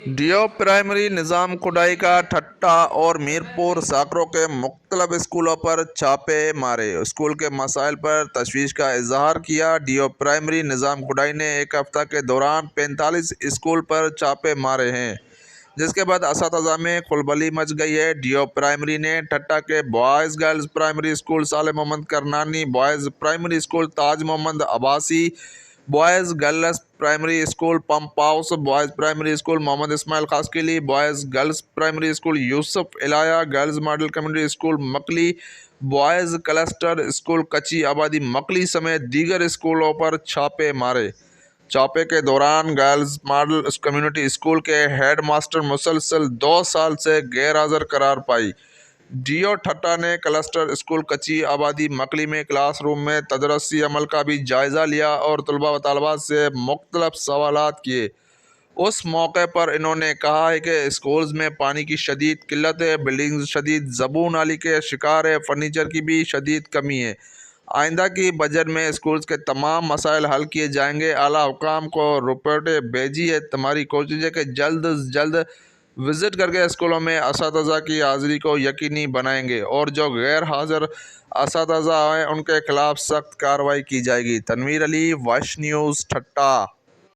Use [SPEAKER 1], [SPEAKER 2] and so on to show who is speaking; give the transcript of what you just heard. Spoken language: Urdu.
[SPEAKER 1] ڈیو پرائمری نظام کھڈائی کا ٹھٹہ اور میرپور ساکروں کے مختلف اسکولوں پر چھاپے مارے، اسکول کے مسائل پر تشویش کا اظہار کیا۔ ڈیو پرائمری نظام کھڈائی نے ایک ہفتہ کے دوران 45 اسکول پر چھاپے مارے ہیں، جس کے بعد اساتذہ میں کھلبلی مچ گئی ہے۔ ڈیو پرائمری نے ٹھٹہ کے boys girls primary school Saleh Muhammad Karnani, boys primary school Taj Muhammad Abbasi, boys girls primary school pump house, boys primary school Muhammad Ismail Khasqali, boys girls primary school یوسف الہیہ، girls model community school Makli, boys cluster school کچی آبادی مکلی سمیت دیگر اسکولوں پر چھاپے مارے۔ چھاپے کے دوران گرلز ماڈل کمیونٹی اسکول کے ہیڈ ماسٹر مسلسل 2 سال سے غیر حاضر قرار پائی۔ ڈیو ٹھٹہ نے کلسٹر اسکول کچی آبادی مکلی میں کلاس روم میں تدریسی عمل کا بھی جائزہ لیا اور طلباء و طالبات سے مختلف سوالات کیے۔ اس موقع پر انہوں نے کہا کہ اسکولز میں پانی کی شدید قلت ہے، بلڈنگز شدید زبوں نالی کے شکار ہے، فرنیچر کی بھی شدید کمی ہے۔ آئندہ کی بجٹ میں اسکولز کے تمام مسائل حل کیے جائیں گے۔ اعلیٰ حکام کو رپورٹیں بھیجی ہے۔ ہماری کوشش ہے کہ جلد از جلد وزٹ کر کے اسکولوں میں اساتذہ کی حاضری کو یقینی بنائیں گے اور جو غیر حاضر اساتذہ ہیں ان کے خلاف سخت کارروائی کی جائے گی۔ تنویر علی، وائس نیوز، ٹھٹہ۔